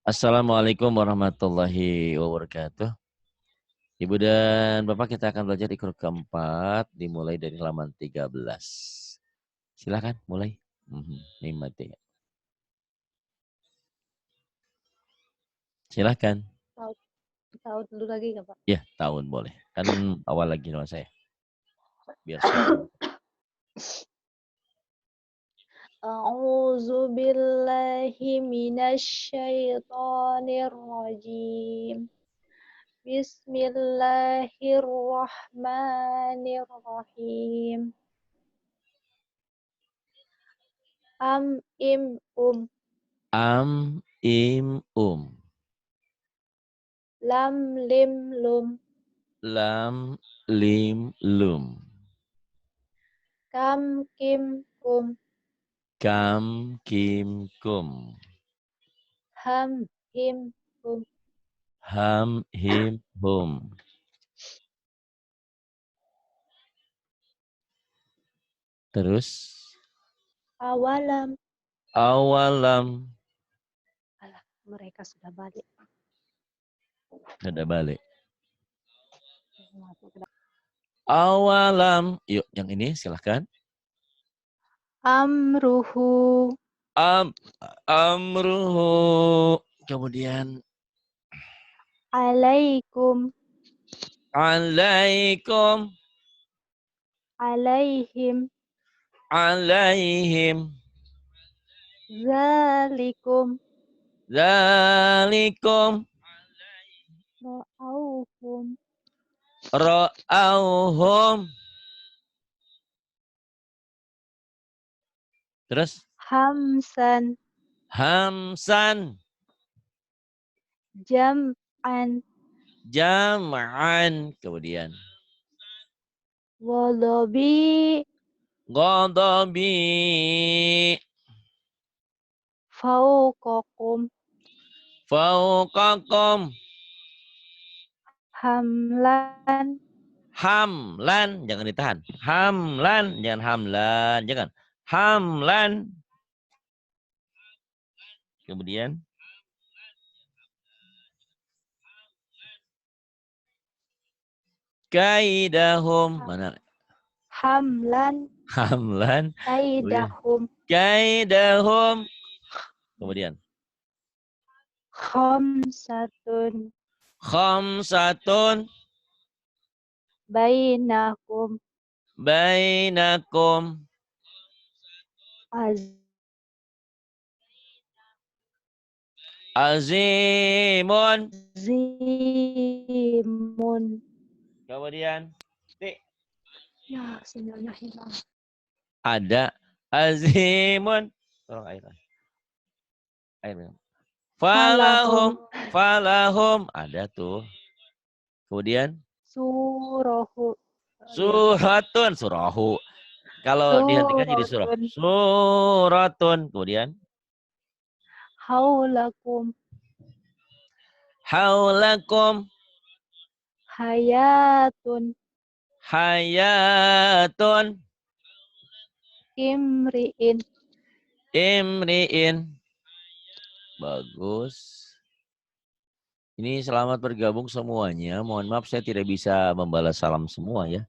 Assalamualaikum warahmatullahi wabarakatuh. Ibu dan Bapak, kita akan belajar Iqra keempat dimulai dari halaman 13. Silakan mulai. Nikmati. Silakan. Tahu dulu lagi nggak Pak? Ya, tahun boleh. Kan awal lagi sama saya. Biar sopan. A'udzu billahi minasy syaithanir rajim. Bismillahirrahmanirrahim. Am im Am, im, lam lim lum lam, lim, lum. kam kim Kam, kim, kum. ham him Ham, him, hum. Terus awalam. awalam. Alah, mereka sudah balik. Sudah balik. Awalam. Yuk, yang ini silahkan. Amruhu Amruhu. Kemudian alaikum alaikum. alaihim Alaihim. zalikum Zalikum. ra'aukum Ra'auhum. Terus hamsan hamsan. jam'an Jam'an. Kemudian wadabi ghadabi. fauqakum Fauqakum. hamlan Hamlan. Jangan ditahan. Hamlan. Jangan hamlan. Jangan. Hamlan. Kemudian kaidahum. Mana? hamlan Hamlan. kaidahum Kaidahum. Kemudian khamsatun khamsatun bainakum bainakum azimun. azimun. Kemudian Ya, sinyalnya hilang. ada azimun. Tolong air. Air minum. Falahum Falahum. Ada tuh. Kemudian surahu ya. suratun. Surahu. Kalau dihentikan jadi surah. Suratun Suratun. Kemudian haulakum haulakum hayatun hayatun imriin. imriin. Bagus. Ini selamat bergabung semuanya. Mohon maaf saya tidak bisa membalas salam semua ya.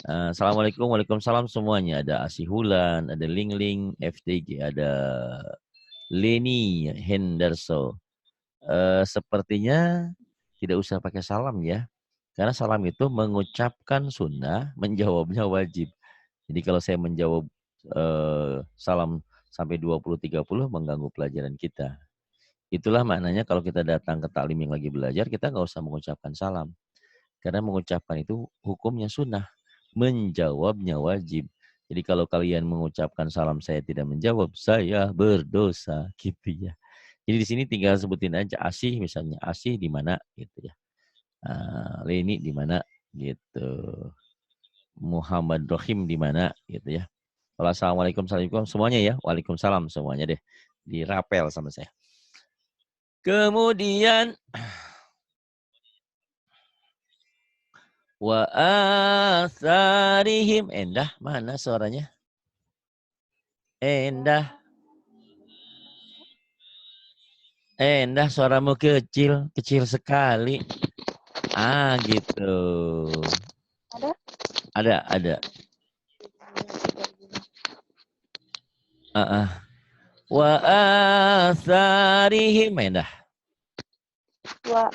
Assalamualaikum, waalaikumsalam semuanya. Ada Asihulan, ada Lingling, FTG, ada Leni, Henderso. Sepertinya tidak usah pakai salam ya. Karena salam itu mengucapkan sunnah, menjawabnya wajib. Jadi kalau saya menjawab salam sampai 20-30 mengganggu pelajaran kita. Itulah maknanya kalau kita datang ke taklim yang lagi belajar, kita nggak usah mengucapkan salam. Karena mengucapkan itu hukumnya sunnah. Menjawabnya wajib. Jadi kalau kalian mengucapkan salam saya tidak menjawab, saya berdosa. Gitu ya. Jadi di sini tinggal sebutin aja Asih misalnya. Asih di mana gitu ya. Leni di mana gitu. Muhammad Rohim di mana gitu ya. Kalau assalamualaikum, assalamualaikum semuanya ya. Waalaikumsalam semuanya deh. Dirapel sama saya. Kemudian wa atharihim. Endah, mana suaranya? Endah. Endah, suaramu kecil, kecil sekali. Ah, gitu. Ada? Ada. Wa atharihim, endah. Wa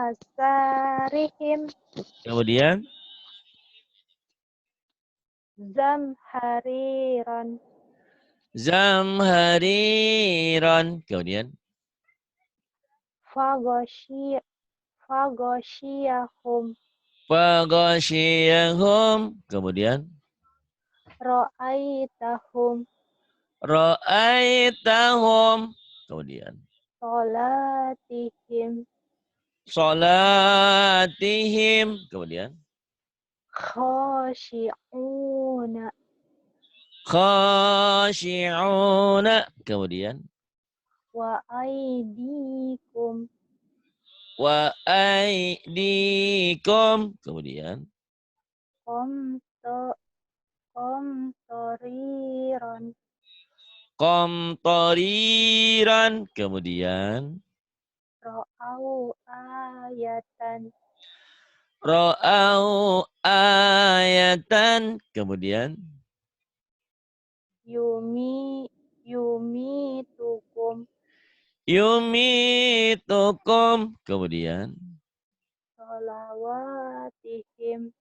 asarihim Kemudian zamhariran zamhariran. Kemudian fagoshi fagoshiyahum faghashiyahum. Kemudian ra'aitahum ra'aitahum. Kemudian solatihim salatihim. Kemudian khoshi'una khashi'una. Kemudian wa aidikum wa aidikum. Kemudian qamto qamtoriran qamtariran. Kemudian ra'au ayatan ra'au ayatan. Kemudian yumi yumitukum yumitukum. Kemudian sholawatihim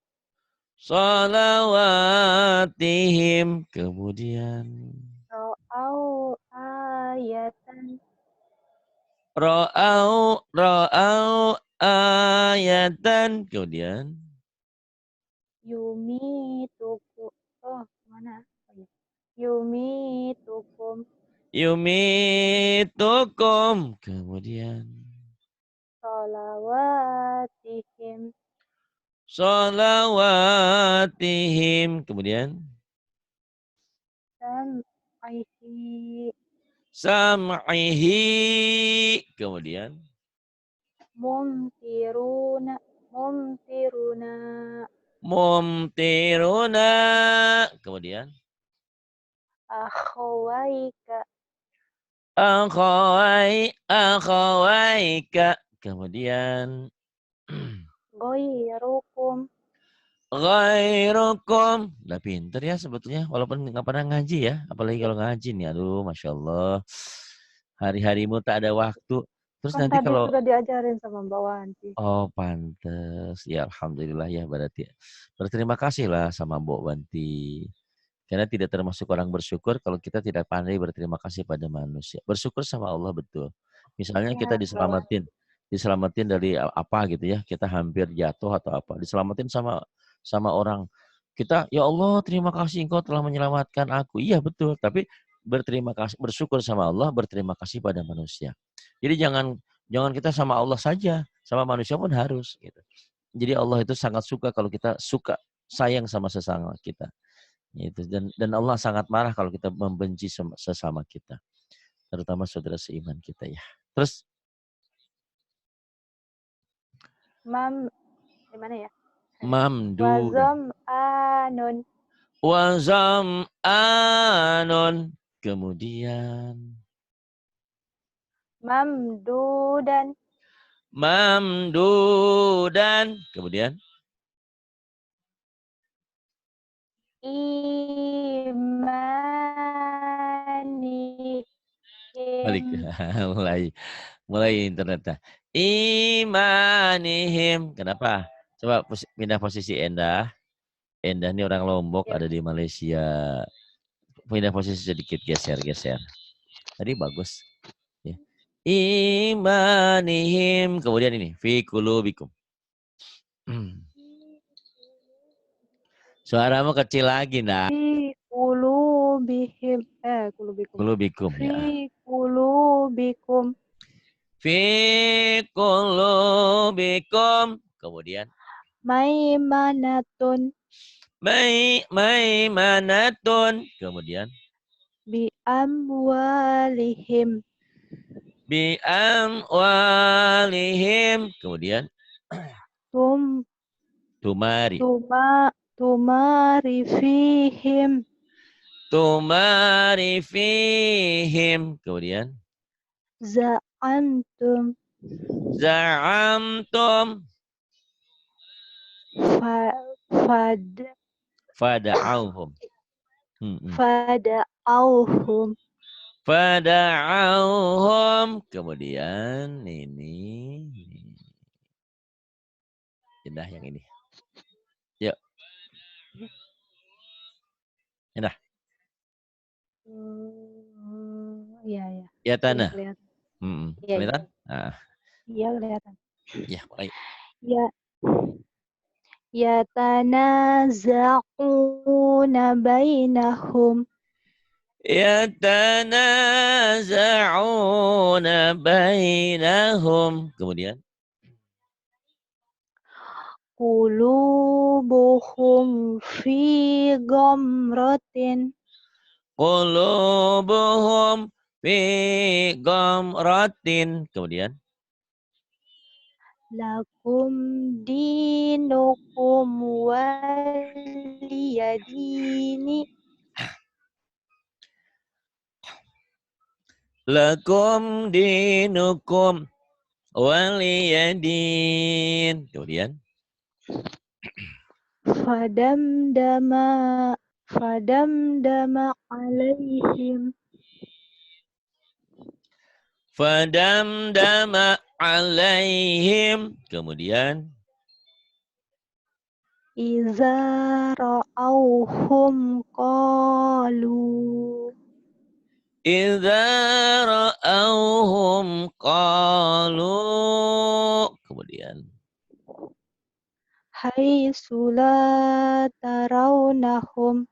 salawatihim. Kemudian ra'au ayatan ra'au ayatan. Kemudian yumitukum oh mana oh, ya. Yumitukum yumitukum. Kemudian sholawatihim salawatihim. Kemudian sam'ihi sam'ihi. Kemudian mumtiruna mumtiruna mumtiruna. Kemudian akhawaika akhawaika. Kemudian ghairukum ghairukum. Udah pinter ya sebetulnya, walaupun nggak pernah ngaji ya, apalagi kalau ngaji nih, aduh Masya Allah. Hari-harimu tak ada waktu. Terus kan nanti tadi kalau, sudah diajarin sama Mbak Wanti. oh pantes, ya Alhamdulillah ya berarti. Berterima kasih lah sama Mbok Wanti. Karena tidak termasuk orang bersyukur kalau kita tidak pandai berterima kasih pada manusia. Bersyukur sama Allah betul. Misalnya kita Ya, Mbak Wanti. diselamatin dari apa gitu ya, kita hampir jatuh atau apa, diselamatin sama orang. Kita, ya Allah terima kasih Engkau telah menyelamatkan aku. Iya betul, tapi berterima kasih, bersyukur sama Allah, berterima kasih pada manusia. Jadi jangan kita sama Allah saja, sama manusia pun harus gitu. Jadi Allah itu sangat suka kalau kita suka sayang sama sesama kita. Itu dan Allah sangat marah kalau kita membenci sesama kita, terutama saudara seiman kita ya. Terus Di mana ya? mamdudan Wazam anun wazam anon. Kemudian mamdudan mamdudan. Kemudian imanihim balik. mulai mulai internetnya. Imanihim. Kenapa? Coba pindah posisi Endah. Endah ini orang Lombok, ya. ada di Malaysia. Pindah posisi sedikit, geser. Tadi bagus. Ya. Imanihim. Kemudian ini. Fi kulubikum. Suaramu kecil lagi, nah. Fi kulubihim kulubikum Kulubikum fi ya. kulubikum Fi kulubikum. Kemudian. maimanatun Maimanatun. Kemudian. bi amwalihim Bi amwalihim. Kemudian. tum Tumari. tumari fihim Tumari fihim. Kemudian. antum Za'amtum. fa- fad Fada'auhum. fada'auhum Fada'auhum. Kemudian ini. Indah yang ini. Yuk. Indah. Iya, iya. Ya Iya, tanah. kelihatan. Iya, iya. Kelihatan? Nah, Iya, kelihatan. ya, mulai. Ya, yatanaza'una bainahum Yatanaza'una bainahum. Kemudian. qulubuhum fi ghamratin Qulubuhum fi ghamratin. Kemudian. lakum dinukum waliyadini Lakum dinukum waliyadin. Kemudian. fadamdama fadamdama alaihim Fadamdama alaihim. Kemudian. iza ra'auhum qalu Idza ra'auhum qalu. Kemudian. haitsu la tarawnahum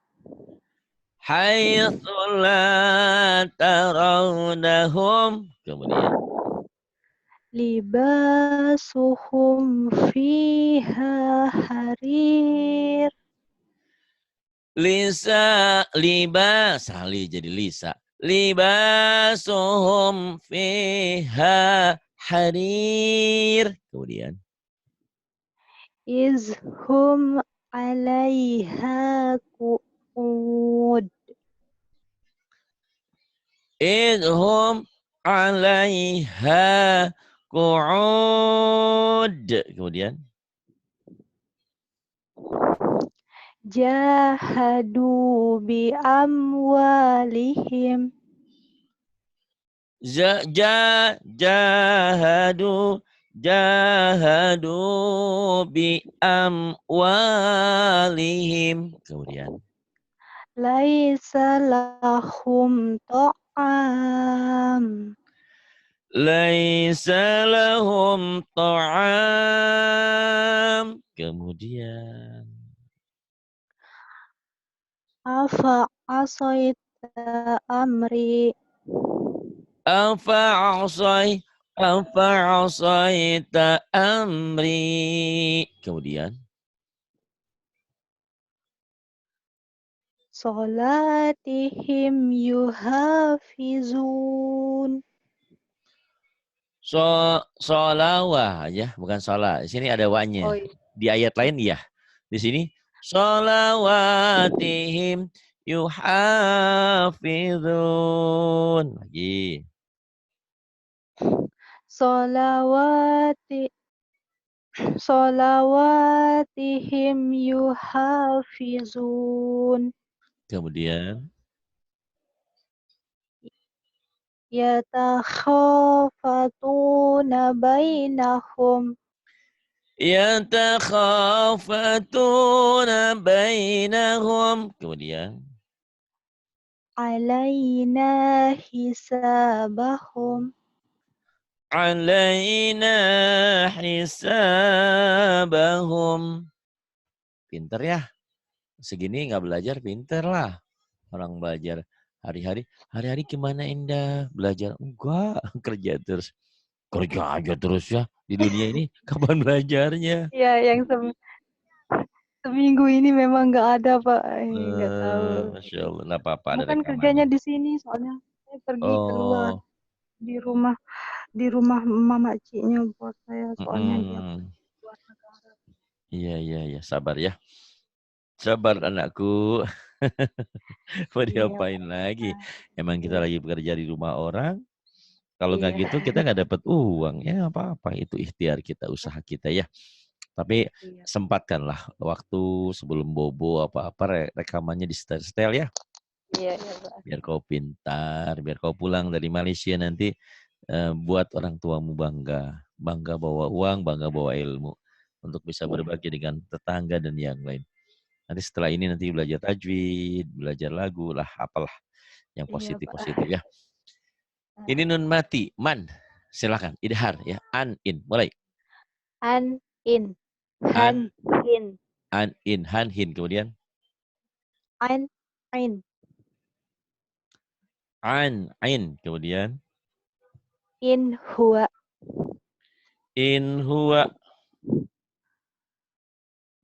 Haitsu la tarawnahum. Kemudian. libasuhum fiha harir Libas. Sali jadi lisa. Libasuhum fiha harir. Kemudian. izhum alaiha qu'ud Idhum alaiha qu'ud. Kemudian. jahadu bi amwalihim Jahadu bi amwalihim. Kemudian. laisa lahum ta'am Laisa lahum ta'am. Kemudian. afa asaita amri Afa'asaita amri. Kemudian. salatihim yuhafizun Solawah ya, bukan sholat. Di sini ada wa-nya. oh iya. Di ayat lain iya. Di sini solawatihim yuhafizun. Lagi. Solawati solawatihim yuhafizun Kemudian. yatakhafatuna bainahum Yatakhafatuna bainahum. Kemudian. alaina hisabahum Alaina hisabahum. Pinter ya. Segini nggak belajar, pinter lah. Orang belajar hari-hari. Hari-hari gimana Indah? Belajar? Enggak. Kerja terus. Kerja aja terus ya. Di dunia ini kapan belajarnya? ya yang seminggu ini memang nggak ada Pak nggak tahu Masya Allah. Nggak apa-apa, ada bukan kerjanya rekamannya. di sini soalnya saya pergi keluar Oh. di rumah mama ciknya bos saya soalnya dia Mm-mm. keluar negara. Iya. Sabar ya. Sabar anakku. Mau Iya diapain Pak. lagi? Emang kita Iya. lagi bekerja di rumah orang. Kalau nggak Iya. gitu kita nggak dapat uang. Ya apa-apa, itu ikhtiar kita, usaha kita ya. Tapi Iya. sempatkanlah waktu sebelum bobo apa-apa rekamannya di setel-setel ya. Iya, iya, Pak. Biar kau pintar, biar kau pulang dari Malaysia nanti buat orang tuamu bangga. Bangga bawa uang, bangga bawa ilmu. Untuk bisa berbagi dengan tetangga dan yang lain. Nanti setelah ini nanti belajar tajwid, belajar lagu lah, apalah yang Iya, Pak. positif-positif ya. Ini nun mati, man. Silakan, idhar ya. An, in, mulai. An, in. An, Han, in. an, in, han, hin. Kemudian An, in. an, ain. Kemudian In, huwa. in, huwa.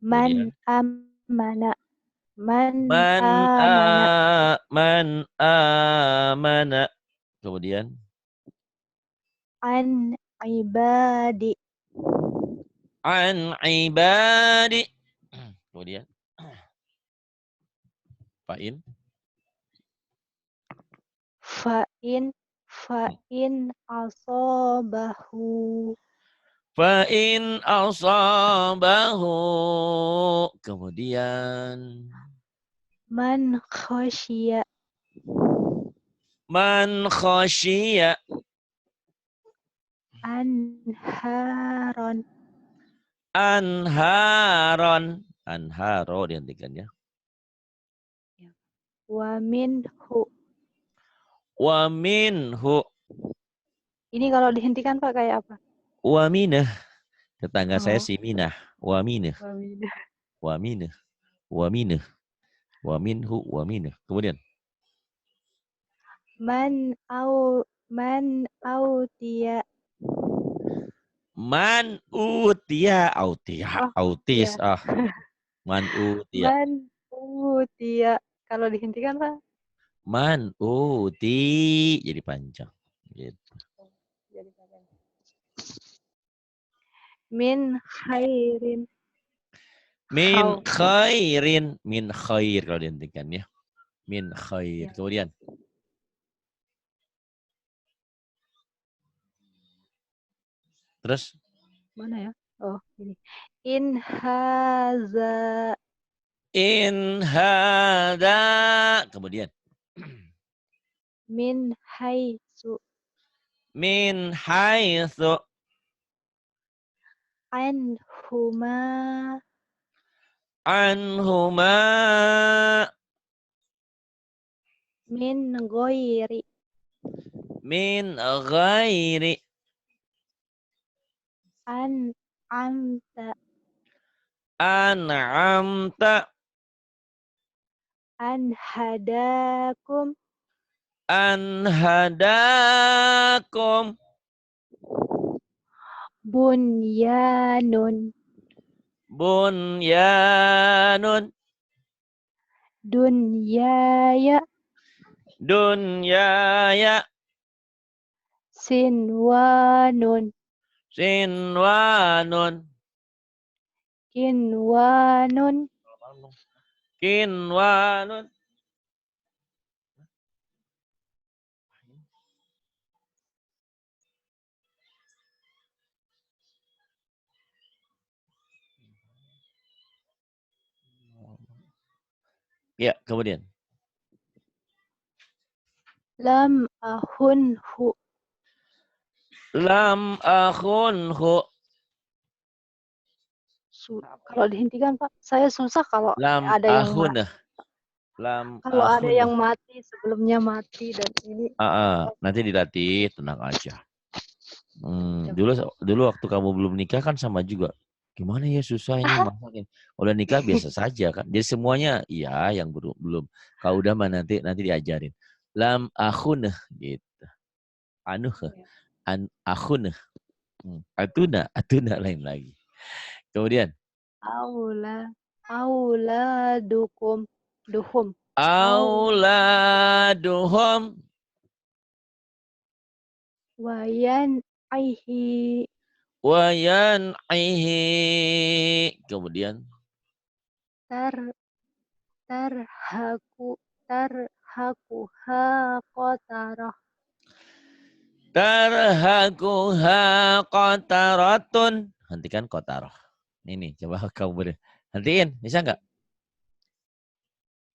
Man, Kemudian amana. Man, man, amana. man, amana. Kemudian An, ibadi. an, ibadi. Kemudian fa'in. Fa'in asobahu. Fa'in asabahu. Kemudian Man khosya. man khasyiya. Anharon. Anharon. Anharo dihentikan ya. Wa minhu. Wa minhu. Ini kalau dihentikan Pak kayak apa? Wa minah. Tetangga saya Oh, si Minah. Wa minah. wa minhu. Wa minah. Wa minah. Wa minhu. Wa minah. Kemudian Man tiya. man utia. Autia. Oh, Autis. ya. Ah. Man utia. Man tiya. Kalau dihentikan Pak? Man uti. Jadi panjang. Gitu. Jadi panjang. Min khairin. Min Khaw. khairin. Min khair kalau dihentikan ya. Min khair. Ya. Kemudian terus Mana ya? Oh, ini. In haza. in hada. Kemudian Min haitsu. min haitsu. Anhuma. Anhuma. Min ghairi. Min ghairi. Amta. An'amta. Hadakum. Anhadakum. Bunyanun. Bunyanun. Dunyaya. Dunyaya. Sinwanun. Sinwanun. Kinwanun. Kinwanun. Ya, kemudian. Lam ahunhu. Lam akhunhu. Kalau dihentikan Pak, saya susah kalau Lam ada yang akhunah. Lam kalau ada akhunah. yang mati sebelumnya mati dan ini. Nanti dilatih, tenang aja. Dulu waktu kamu belum nikah kan sama juga. Gimana ya susah ini masakin. Udah nikah biasa saja kan. Jadi semuanya iya yang belum. Kalau udah mah nanti diajarin. Lam akhunah gitu. Anuh. Akhunah. Atuna lain lagi. Kemudian Auladukum. Duhum. auladuhum. Wayan aihi. Wayan'ihi. Kemudian Tarhaku. Tarhakuha qatarah. Tarhaquha qataratun. Hentikan qatarah. Ini coba kamu beri. Hentiin, bisa nggak?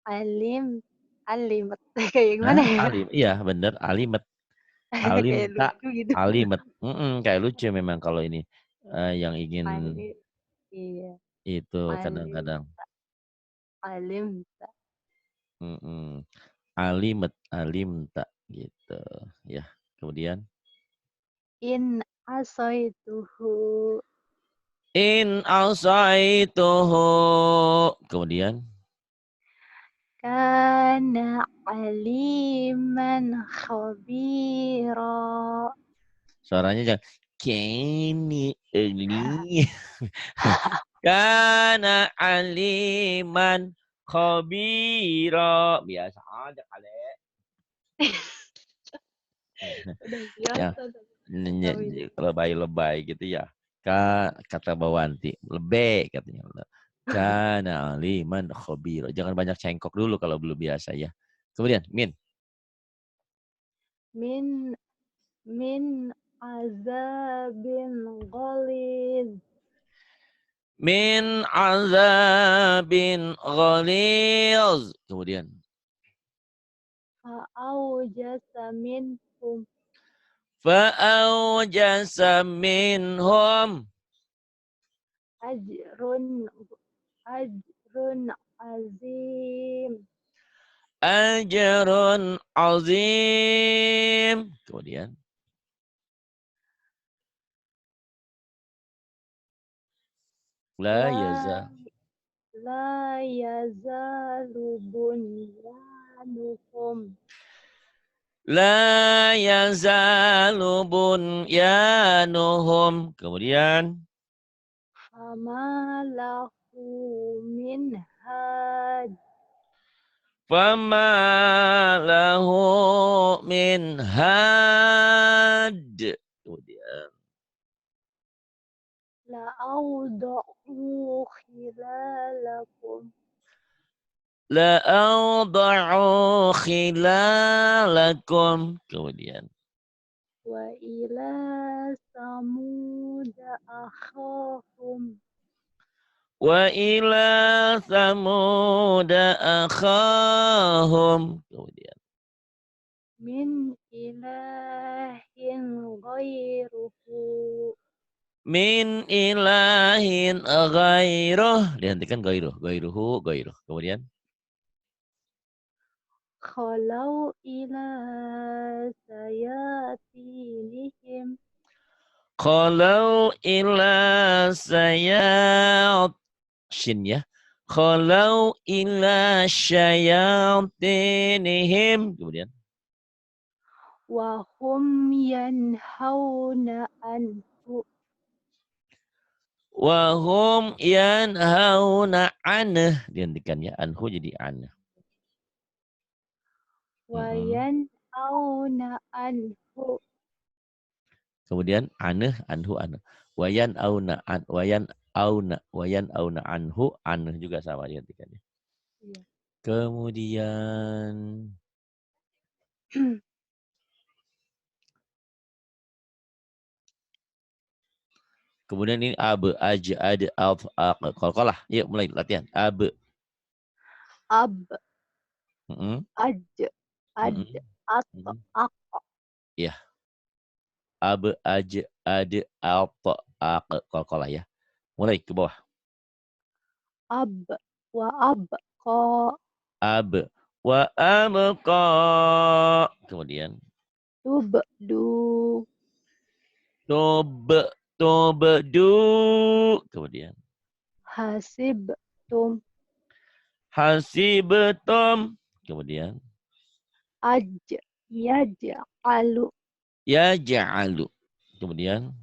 Alimat. Kayak Hah? gimana ya? Alim. Iya, bener. Alimet. Kayak Alim tak. lucu gitu. Alimet. Kayak lucu memang kalau ini. Yang ingin Alim. Iya. itu Alim. kadang-kadang. Alim. Alimet. Alim tak. Gitu. Ya. Kemudian. In asoituhu. In asaituhu. Kemudian. Kana aliman khabira. Suaranya jangan. Kini ini. Kana aliman khabira. Biasa aja kali. Udah Ya, biasa lebay-lebay gitu ya. Kata Bawanti, lebay katanya. Kana aliman khabira. Jangan banyak cengkok dulu kalau belum biasa ya. Kemudian, min. min azabin ghalid. Min azabin ghaliz. Kemudian. Fa'aujasa minhum Fa'aujasa minhum. ajrun ajrun azim. Ajrun azim. Kemudian. La La yaza. la yazalu bunyanuhum La yazalu bunyanuhum. Kemudian. fama lahu min had. Fama lahu min had. Kemudian. La awda'u khilalakum La awda'u khilalakum. Kemudian. wa ila samud akhahum Wa ila thamud akhahum. Kemudian. min ilahin ghairuhu. Min ilahin ghairuh. Dihentikan ghairuh. Ghairuhu, ghairuh. Kemudian. Khalau ila sayatinihim Kalau ila sayat. Shin ya. Kalau ila syayatinihim. Kemudian. wa hum yanhauna anhu Wahum yanhauna aneh. Dihentikan ya. Anhu jadi aneh. wa yanhauna anhu Kemudian aneh, anhu, aneh. Wayan auna, wayan auna anhu, aneh juga sama dihentikan ya. Iya. Kemudian kemudian ini ab, aj, ad, alf, aq, qalqalah. Yuk mulai latihan. Ab. ab Mm-mm. aj ad Mm-mm. at Mm-mm. ak Ya. Ab, aj, ad, alf, aq, qalqalah ya. Mulai ke bawah. ab wa ab ko Ab. Wa abqa. Kemudian. tubdu Tob, tobdu. Kemudian. hasibtum Hasibtum. Kemudian. aj yaj'alu Ya ja'alu. Kemudian.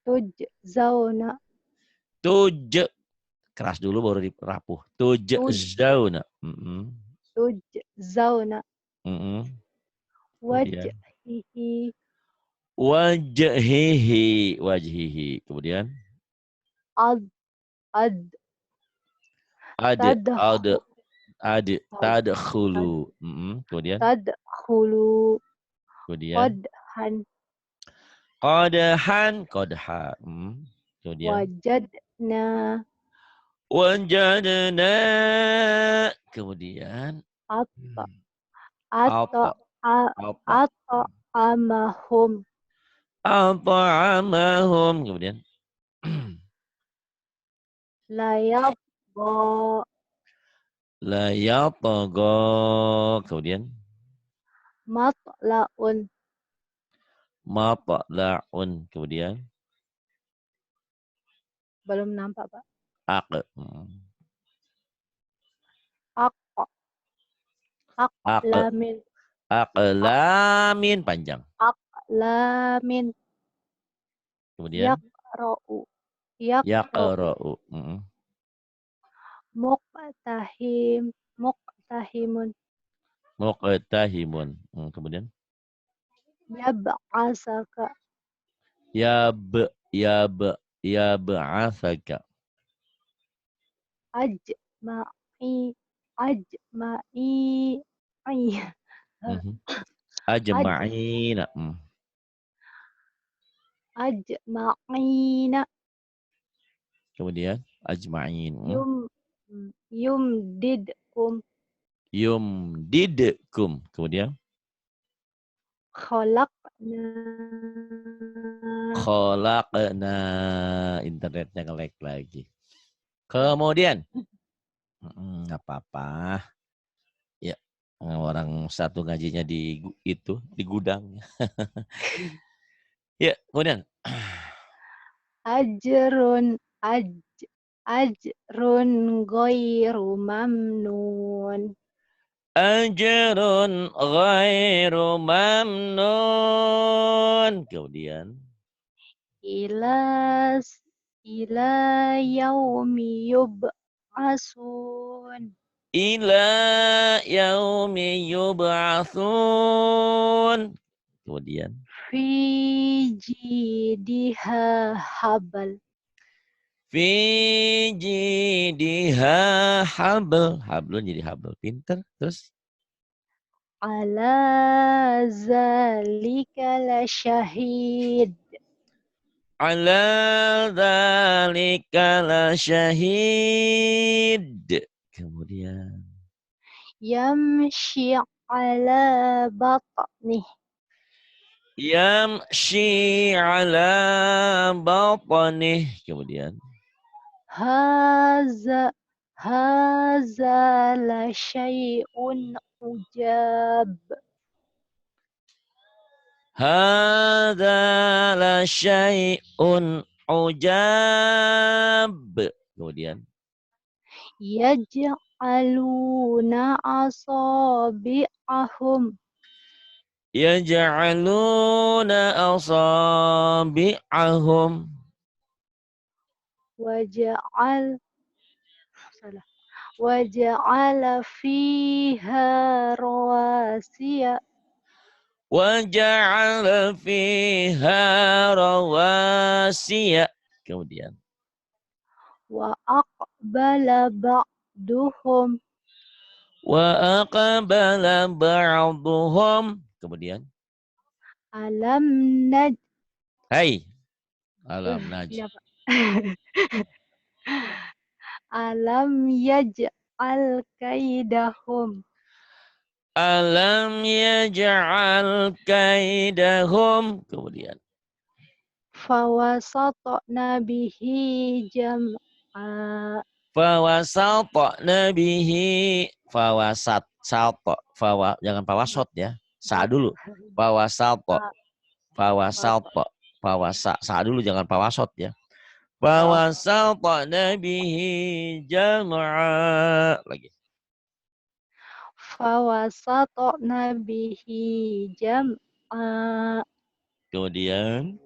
tujzauna Tuj. Keras dulu baru dirapuh. Tuj tuj zauna. tujzauna Kemudian. wajhihi Wajhihi. Wajhihi. Kemudian. ad ad Ad. Ad. tadkhu Ad. tad Tadkhulu. Kemudian. tadkhulu Kemudian. qadhan Qadhan, qadha. Kemudian wajadna wajadna. Kemudian atau apa? atau Apa? atau amahum At'amahum. Kemudian layab bo la yatagha. Kemudian matlaun matla'un. Kemudian belum nampak Pak. aq. Ak Aq. lamin Aqlamin panjang. lamin Kemudian yakra'u yakra'u yaqra'u. muqtahimun Muqtahimun. Kemudian yab'asaka yab'athaka. ajma'i ajma'i aj Ajma'ina. ajma'ina Kemudian ajma'in. yum yumdidkum Yumdidkum. Kemudian khalaqna khalaqna. Internetnya nge-lag lagi. Kemudian nggak apa-apa. Ya, orang satu ngajinya di itu di gudang. Ya, kemudian ajrun aj ajrun ghairu mamnun ajrun ghairu mamnun. Kemudian ilas ila yaumi yub'asun ila yaumi yub'atsun. Kemudian fi jidiha habal fi jidiha habl. Hablun jadi habl. Pinter. Terus ala zalika lasyahid ala dzalika lasyahid. Kemudian yamshi ala batnih yamshi ala batnih. Kemudian haza haza la syai'un ujab hadza la syai'un ujab. Kemudian yaj'aluna asabi'ahum yaj'aluna asabi'ahum waja'al salah waja'ala fiha rawasiya wa ja'ala fiha rawasiya. Kemudian wa aqbala ba'duhum wa aqbala ba'dhum. Kemudian alam naj hai alam naj ini apa? Alam yaj'al kaidahum alam yaj'al kaidahum. Kemudian fawasatna bihi jam'a fawasatna bihi fawasat salto jangan fawasot ya. Sa dulu. Fawasat. Fawasalto. Sa dulu jangan pawasot ya. Fawasalto nabihi jama'a. Lagi. fawasatna bihi jam'a Kemudian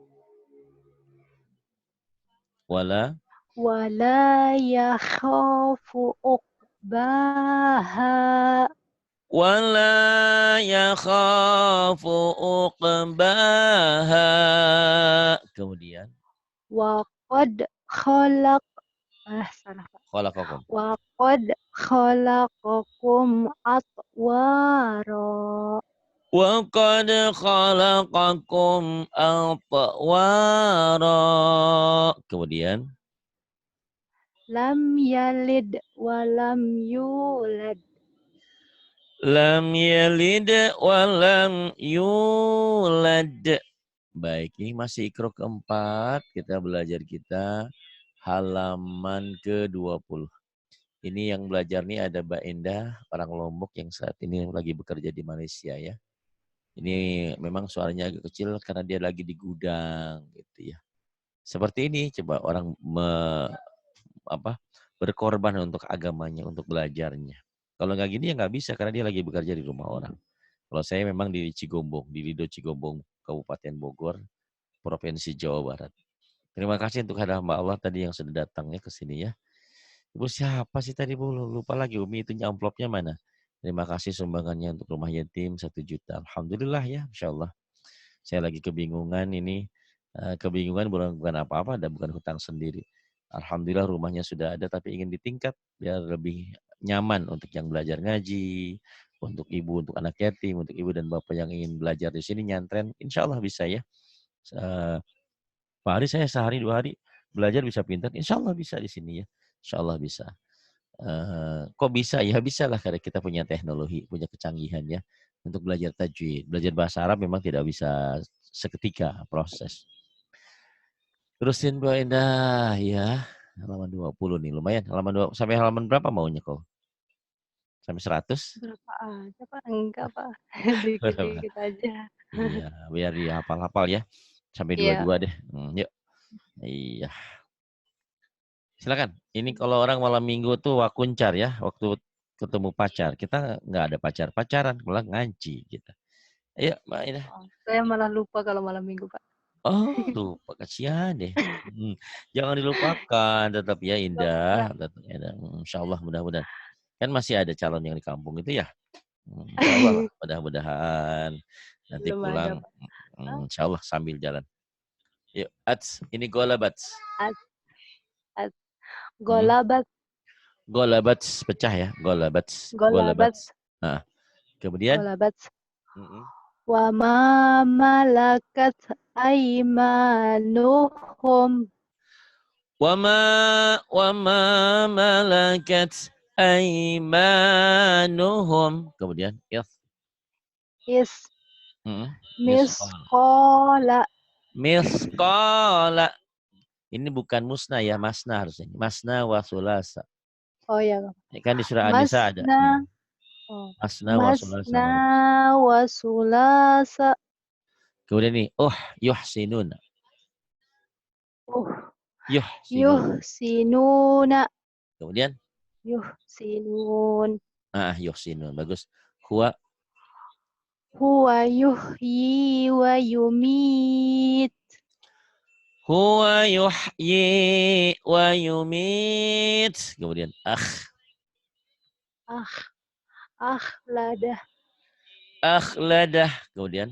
wala wala yakhafu uqbaha yakhafu uqbaha. Kemudian wa qad khalaq salah Pak. khalaqakum. Wa qad khalaqakum atwara Wa qad khalaqakum atwara. Kemudian lam yalid wa lam yulad. lam yalid wa lam yulad. Baik, ini masih ikro keempat. Kita belajar halaman ke-20. Ini yang belajar nih ada Mbak Endah, orang Lombok yang saat ini lagi bekerja di Malaysia ya. Ini memang suaranya agak kecil karena dia lagi di gudang gitu ya. Seperti ini coba orang berkorban untuk agamanya, untuk belajarnya. Kalau nggak gini ya nggak bisa karena dia lagi bekerja di rumah orang. Kalau saya memang di Cigombong, di Lido Cigombong, Kabupaten Bogor, Provinsi Jawa Barat. Terima kasih untuk hamba Allah tadi yang sudah datangnya ke sini ya. Ibu siapa sih tadi Bu? Lupa lagi Umi itu amplopnya mana? Terima kasih sumbangannya untuk rumah yatim 1 juta. Alhamdulillah ya, Insya Allah. Saya lagi kebingungan ini. Kebingungan bukan apa-apa, dan bukan hutang sendiri. Alhamdulillah rumahnya sudah ada tapi ingin ditingkat biar lebih nyaman untuk yang belajar ngaji, untuk ibu, untuk anak yatim, untuk ibu dan bapak yang ingin belajar di sini nyantren. Insya Allah bisa ya. Pak hari saya sehari 2 hari belajar bisa pintar. Insya Allah bisa di sini ya. Insya Allah bisa. Kok bisa? Ya bisa lah karena kita punya teknologi, punya kecanggihan ya untuk belajar tajwid. Belajar bahasa Arab memang tidak bisa seketika proses. Terusin Bu Endah ya. Halaman 20 nih lumayan. Sampai halaman berapa maunya kau? Sampai 100? Berapa aja Pak? Enggak Pak. Dikit-dikit aja. Iya, biar dihafal-hafal ya. Sampai Iya. 22 deh. Yuk. Iya. Silakan. Ini kalau orang malam minggu tuh wakuncar ya, waktu ketemu pacar. Kita nggak ada pacaran, malah ngaji kita. Ayo, Mbak Ida. Oh, saya malah lupa kalau malam minggu Pak. Oh, lupa kasihan deh. Jangan dilupakan, tetap ya Enggak. indah. Tetap ya, insya Allah mudah-mudahan. Kan masih ada calon yang di kampung itu ya. Insya Allah lah, mudah-mudahan nanti Belum ada pulang. Pak. Hah? Insya Allah sambil jalan. Yuk, ini gola bats. As, as, Hmm. golabat, Gola bats pecah ya, gola bats, gola golabat, bats. Nah, kemudian, golabat. mm-mm. Wa ma malakat aimanuhum. Wama malakat aimanuhum. Kemudian, Is misqal. misqala. Misqala. Ini bukan musna ya, masna harusnya. Masna wa sulasa. Oh ya, Kan di surah An-Nisa ada. masna. Oh. Masna wa sulasa. Masna wa sulasa. Kemudian nih, yuhsinun. Uh, Yuhsinun. yuhsinuna. Kemudian, Yuhsinun. yuhsinun. Bagus. Huwa Huwa yuhyi wa yumit. Huwa yuhyi wa yumit. Kemudian Akhladah. akhladah. Kemudian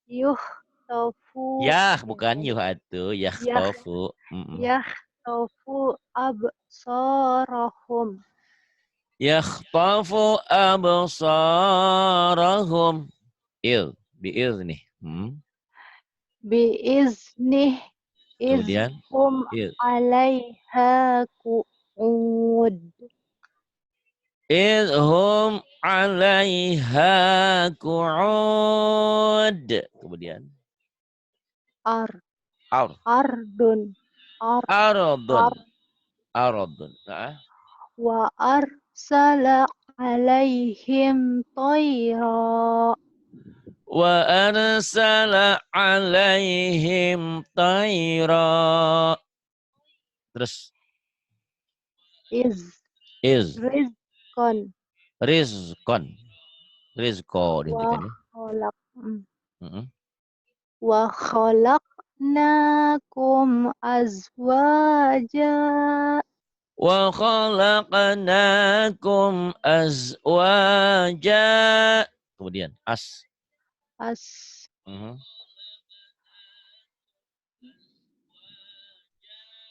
Yuhtofu. yah bukan yuh atuh Yah, yahtofu. yahtofu absarahum. Yakhtafu absarahum. Biil nih. Biiznih Kemudian izhum il. alaiha qu'ud. Idhum 'alaiha qu'ud. Kemudian Ar, ar ardun. Ar, aradun. ar, Aradun. wa arsala alaihim tayra. Wa arsala 'alaihim tayra. Terus iz Rizqan. rizqan. Rizqo Wa dihentikan ya. khalaq. Mm-mm. Wa khalaqnakum azwaja. Wa khalaqnakum azwaja. Kemudian As Mhm.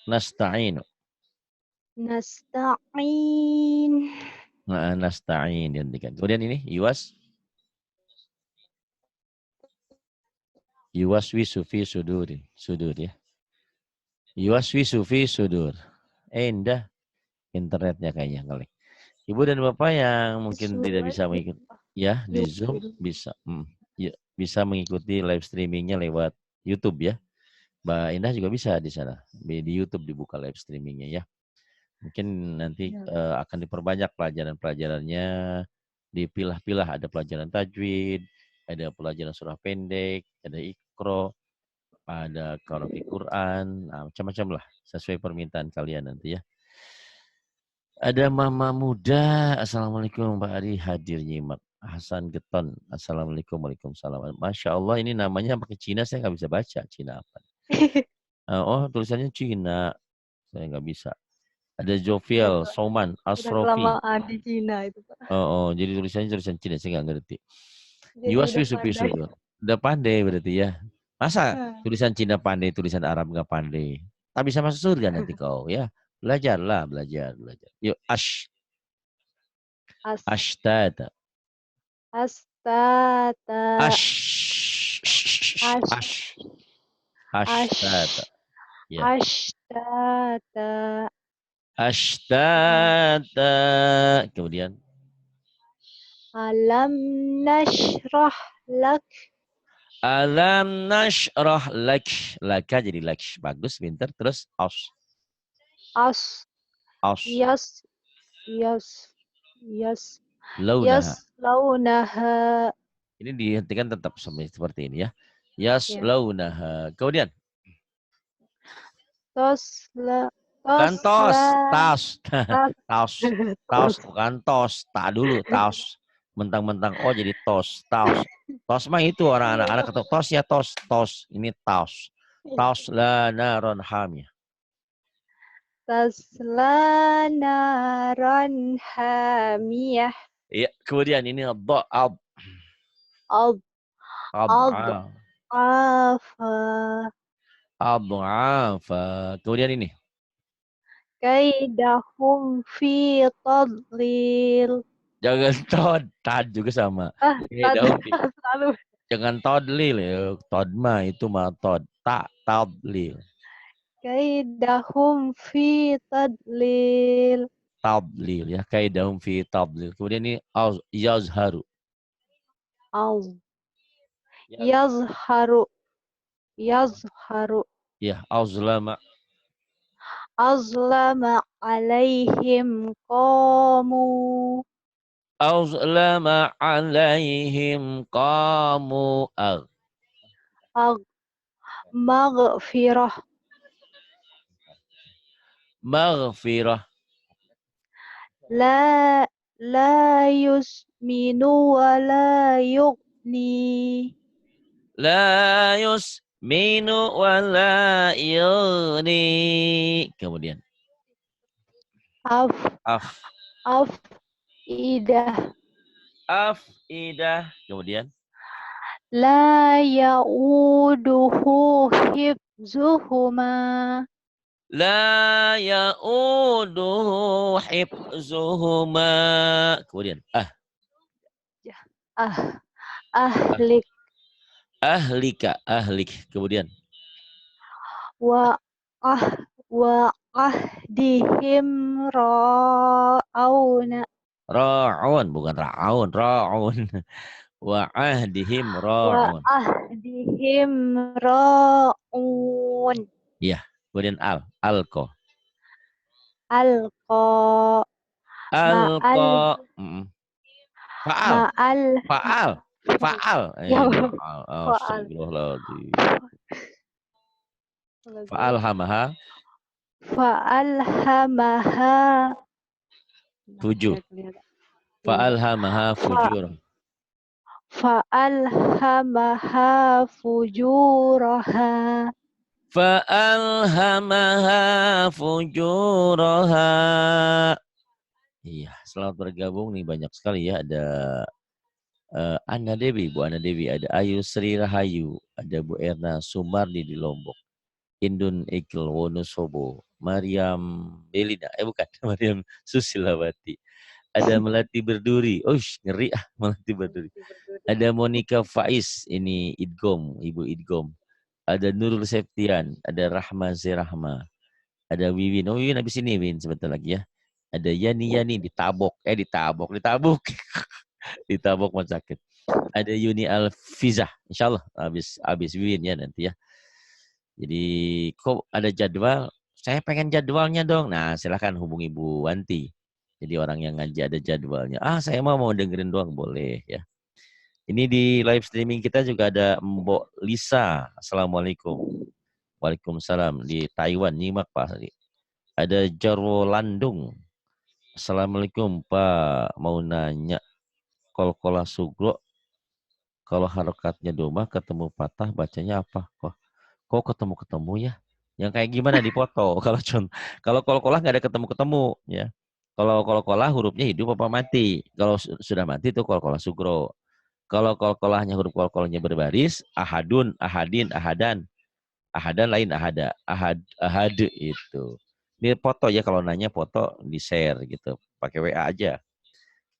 Nasta'inu. nasta'in. Nasta'in dihentikan. Kemudian ini yuwas Yuwaswisu fi sudur ya. Yuwaswisu fi sudur. Indah internetnya kayaknya ngelik. Ibu dan Bapak yang mungkin tidak Surat bisa mengikuti ya di Zoom Yukil. bisa ya, bisa mengikuti live streamingnya lewat YouTube ya. Mbak Indah juga bisa di sana. Di YouTube dibuka live streamingnya ya. Mungkin nanti Ya. akan diperbanyak pelajaran-pelajarannya, dipilah-pilah, ada pelajaran tajwid, ada pelajaran surah pendek, ada Iqra, ada qiraat Quran, nah, macam-macam lah sesuai permintaan kalian nanti ya. Ada mama muda, assalamualaikum Mbak Ari hadir nyimak. Hasan Geton, assalamualaikum, waalaikumsalam. Masya Allah ini namanya pakai Cina saya nggak bisa baca Cina apa. Oh tulisannya Cina, saya nggak bisa. Ada Udah, Jovial, Soman, udah Asrofi. kelamaan di Cina itu, Pak. Jadi tulisannya tulisan Cina, saya nggak ngerti. Jadi udah Yuaswi supi pandai. sudur. Udah pandai berarti ya. Masa Nah, tulisan Cina pandai, tulisan Arab nggak pandai? Tak bisa masuk surga nanti kau ya. Belajarlah, belajar. Yuk, As, ashtata. astata, Ash. as, Ash. Ashtata. ash, Ya. ashtata, Ashtata. Kemudian. alam nashrah lak, Alam nashrah lak. Laka jadi lak. Bagus, pinter. Terus aus. as, Aus. yas, yas, yas, Launaha. yas, launaha, Ini dihentikan tetap seperti ini ya. ya, Yaslaunaha. Kemudian. tosla, Bukan tosla, tas. tas, Taos. Taos tos, bukan tos. Tak dulu, taos. Mentang-mentang oh jadi tos. Taos. Tos mah itu orang iya, anak-anak atau tos ya tos. Tos. Ini taos. Taos la naron hamia. tasla naran hamiyah, Iya, kemudian ini ad ad, ad, ad afa, adhafa. Kemudian ini. kaidahum fi tadlil. Jangan tod. Tad juga sama. Daun Selalu. jangan todlil ya. Todma itu mah tod. Tak tadlil. Kaidahum fi tadlil. Tadlil ya. Kaidahum fi tadlil. Kemudian ini yazharu. Az, yazharu, yazharu. Ya, azlama. Azlama alaihim qamu. Azlama alaihim qamu Ag, maghfirah. maghfirah. La, la yusminu wa la yughni. La yusminu wa la yughni. Kemudian. Af, Af. idah. Afidah. Kemudian. La ya'uduhu hifzuhuma. La ya'uduhu hifzuhuma. Kemudian. Ah, ahlik Ahlika. Ahlik. Kemudian. wa wa ahdihim ra'auna. Ra'un. Bukan ra'un. Ra'un. Wa ahdihim Wa ra'un. ahdihim ra'un. Iya. Kemudian alko. Alqa ma'al Alko. Faal. ma'al Faal. Faal. ya Faal. fa'al. Astagfirullahaladzim. Faal hamaha. Fa'alhamaha Fujur. Faal hamaha fujur. Fa'alhamaha fujuraha. Fa'alhamaha fujuraha. Iya, selamat bergabung nih banyak sekali ya. Ada Ana Dewi, Bu Ana Dewi, ada Ayu Sri Rahayu, ada Bu Erna Sumardi di Lombok, Indun Ikil Wonosobo, Mariam Belina, bukan, Mariam Susilawati, Ada Melati Berduri. Uish, ngeri ah Melati Berduri. Ada Monica Faiz, ini Idgom, Ibu Idgom. Ada Nurul Septian, ada Rahma Zerahma. Ada Wiwin. Oh, Wiwin habis ini, Win, sebentar lagi ya. Ada Yani ditabok. Ditabok. Ditabok mau sakit. Ada Yuni Alfizah. Insya Allah habis Wiwin ya nanti ya. Jadi kok ada jadwal? Saya pengen jadwalnya dong. Nah, silahkan hubungi Bu Wanti. Jadi orang yang ngaji ada jadwalnya. Saya mau dengerin doang boleh ya. Ini di live streaming kita juga ada Mbok Lisa. Assalamualaikum. Waalaikumsalam. Di Taiwan, nyimak Pak. Ada Jarwo Landung. Assalamualaikum Pak. Mau nanya. Kol-kola sugro. Kalau harokatnya domah ketemu patah bacanya apa? Kok ketemu-ketemu ya? Yang kayak gimana di foto? Kalau kol-kolah nggak ada ketemu-ketemu ya. Kalau kol-kolah hurufnya hidup apa mati? Kalau sudah mati itu kol-kolah sugro. Kalau kol-kolahnya huruf kol-kolahnya berbaris, ahadun, ahadin, ahadan. Ahadan lain ahada. Ahad itu. Ini foto ya, kalau nanya foto di share gitu. Pakai WA aja.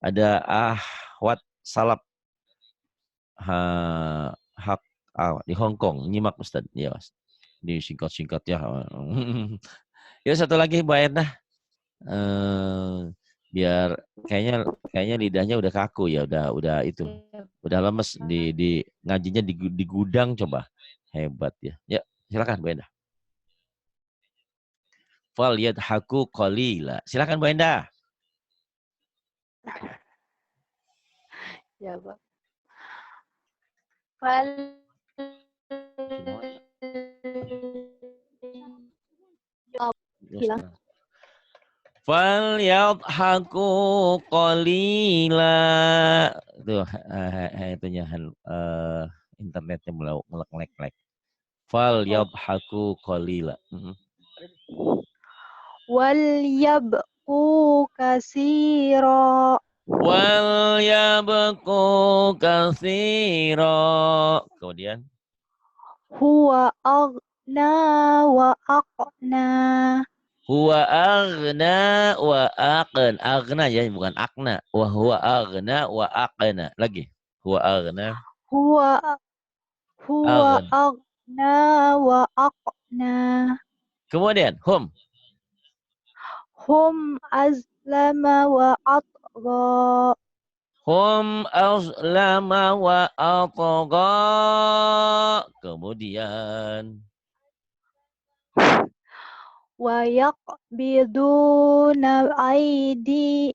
Ada ahwat salap hak di Hong Kong. Nyimak Ustaz. Ya, Mas. Di singkat-singkat ya. Ya satu lagi Mbak Edna. Biar kayaknya lidahnya udah kaku ya, udah itu. Udah lemes di ngajinya di gudang coba. Hebat ya. Ya, silakan Bu Endah. Fal yadhaku qalila. Silakan Bu Endah. Ya, Pak. Fal hilang. Fal yadhaku qalila. Tuh itunya internetnya melek-lek. Fal yadhaku qalila. Wal yabqu kasira. Wal yabqu katsira. Kemudian Huwa aghna wa aqna. huwa aghna wa aqna. Aghna ya, bukan akna. Wa huwa aghna wa aqna. Lagi. Huwa aghna. Huwa aghna wa aqna. Kemudian hum. Hum azlama wa atgha. Hum azlama wa atgha. Kemudian Wa yaqbiduna aidiyahum.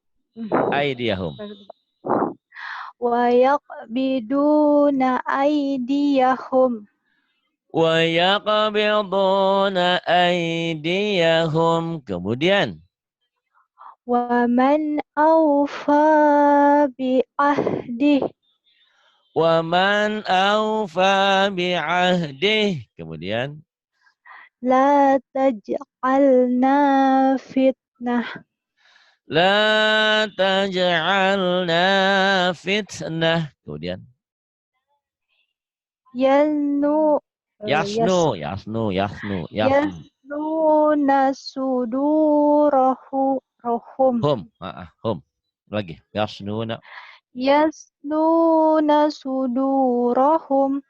Wa yaqbiduna aydiyahum. Wa yaqbiduna aydiyahum. Kemudian Wa man awfa bi ahdih. wa man awfa bi'ahdih. Kemudian La taj'alna fitnah. la taj'alna fitnah. Kemudian Yasnu yasnu. yasnuna sudurahum. Hum. Lagi. Yasnuna. Yasnuna sudurahum.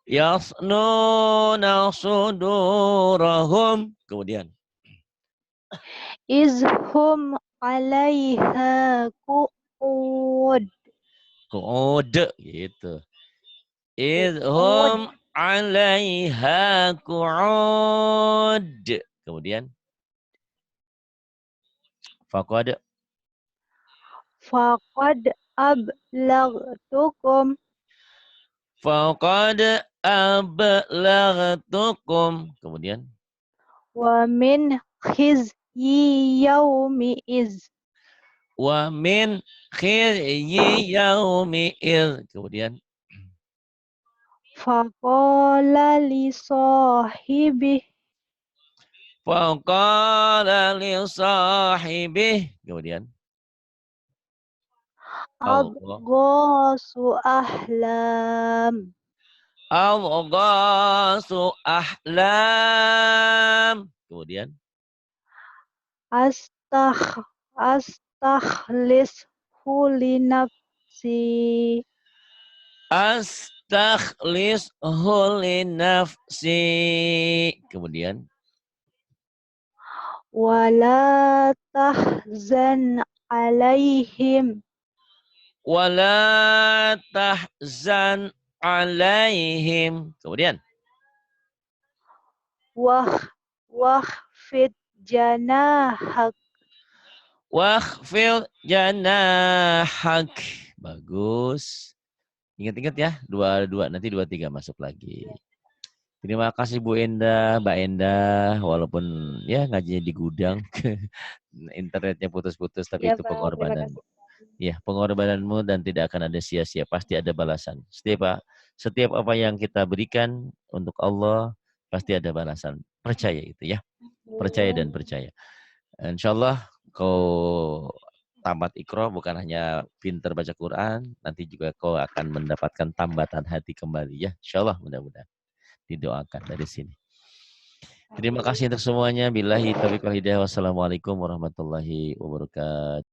Yasnuna sudurahum. Kemudian Izhum alaiha qu'ud. kode gitu. Idhum alaiha qu'ud. Kemudian faqad Faqad ablaghtukum. Kemudian wa min khizyi yaumi iz. wa min khizyi yaumi idz. Kemudian Faqala li sahibih. faqala li sahibih. Kemudian Allah Adghasu ahlam. Al-ghasu ahlam. Kemudian Astakh astakhlishu li nafsi Astakhlishu li nafsi. Kemudian wala tahzan alaihim wala tahzan alaihim. Kemudian wah wahfid janahak wakhfil janahak. Bagus. Ingat-ingat ya, dua nanti 23 masuk lagi. Terima kasih Bu Endah, Mbak Endah, walaupun ya ngajinya di gudang, internetnya putus-putus, tapi ya itu Pak. Terima pengorbananmu. kasih. Ya, pengorbananmu dan tidak akan ada sia-sia, pasti ada balasan. Setiap apa yang kita berikan untuk Allah, pasti ada balasan. Percaya itu ya, percaya dan percaya. Insya Allah kau tamat Iqra bukan hanya pintar baca Quran, nanti juga kau akan mendapatkan tambatan hati kembali ya. Insya Allah mudah-mudahan. Didoakan dari sini. Terima kasih untuk semuanya. Billahi taufiq wal hidayah. Wassalamualaikum warahmatullahi wabarakatuh.